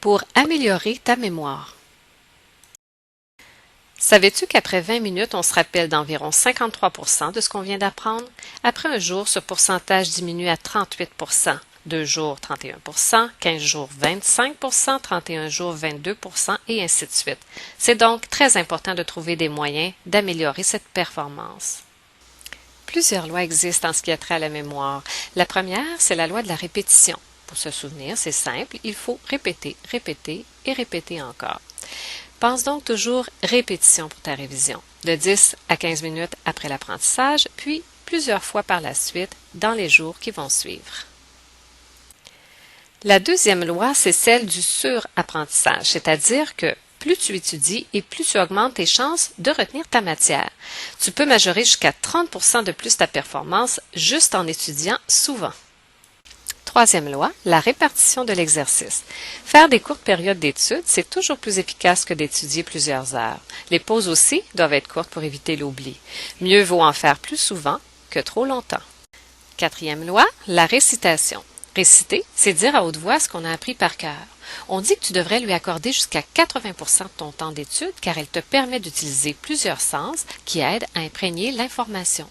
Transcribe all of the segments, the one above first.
Pour améliorer ta mémoire. Savais-tu qu'après 20 minutes, on se rappelle d'environ 53% de ce qu'on vient d'apprendre? Après un jour, ce pourcentage diminue à 38%, 2 jours 31%, 15 jours 25%, 31 jours 22% et ainsi de suite. C'est donc très important de trouver des moyens d'améliorer cette performance. Plusieurs lois existent en ce qui a trait à la mémoire. La première, c'est la loi de la répétition. Pour se souvenir, c'est simple, il faut répéter, répéter et répéter encore. Pense donc toujours répétition pour ta révision, de 10 à 15 minutes après l'apprentissage, puis plusieurs fois par la suite dans les jours qui vont suivre. La deuxième loi, c'est celle du surapprentissage, c'est-à-dire que plus tu étudies et plus tu augmentes tes chances de retenir ta matière. Tu peux majorer jusqu'à 30% de plus ta performance juste en étudiant souvent. Troisième loi, la répartition de l'exercice. Faire des courtes périodes d'études, c'est toujours plus efficace que d'étudier plusieurs heures. Les pauses aussi doivent être courtes pour éviter l'oubli. Mieux vaut en faire plus souvent que trop longtemps. Quatrième loi, la récitation. Réciter, c'est dire à haute voix ce qu'on a appris par cœur. On dit que tu devrais lui accorder jusqu'à 80% de ton temps d'étude car elle te permet d'utiliser plusieurs sens qui aident à imprégner l'information.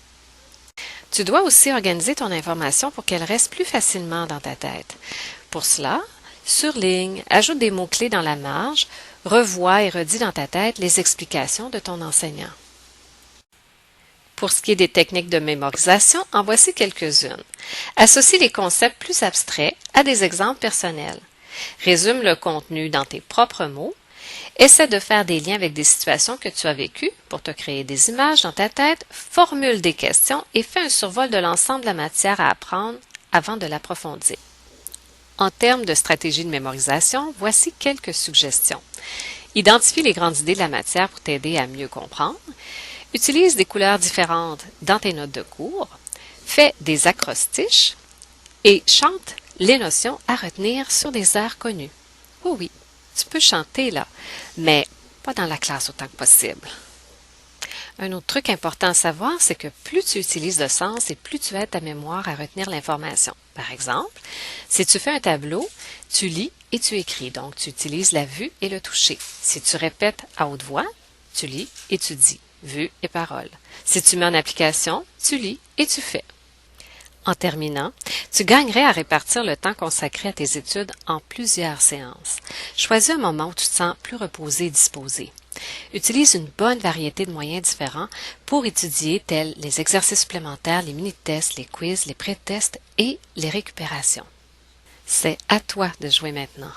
Tu dois aussi organiser ton information pour qu'elle reste plus facilement dans ta tête. Pour cela, surligne, ajoute des mots-clés dans la marge, revois et redis dans ta tête les explications de ton enseignant. Pour ce qui est des techniques de mémorisation, en voici quelques-unes. Associe les concepts plus abstraits à des exemples personnels. Résume le contenu dans tes propres mots. Essaie de faire des liens avec des situations que tu as vécues pour te créer des images dans ta tête, formule des questions et fais un survol de l'ensemble de la matière à apprendre avant de l'approfondir. En termes de stratégie de mémorisation, voici quelques suggestions. Identifie les grandes idées de la matière pour t'aider à mieux comprendre. Utilise des couleurs différentes dans tes notes de cours. Fais des acrostiches et chante les notions à retenir sur des airs connus. Oh oui, tu peux chanter là, mais pas dans la classe autant que possible. Un autre truc important à savoir, c'est que plus tu utilises le sens et plus tu aides ta mémoire à retenir l'information. Par exemple, si tu fais un tableau, tu lis et tu écris, donc tu utilises la vue et le toucher. Si tu répètes à haute voix, tu lis et tu dis, vue et parole. Si tu mets en application, tu lis et tu fais. En terminant, tu gagnerais à répartir le temps consacré à tes études en plusieurs séances. Choisis un moment où tu te sens plus reposé et disposé. Utilise une bonne variété de moyens différents pour étudier tels les exercices supplémentaires, les mini-tests, les quiz, les pré-tests et les récupérations. C'est à toi de jouer maintenant.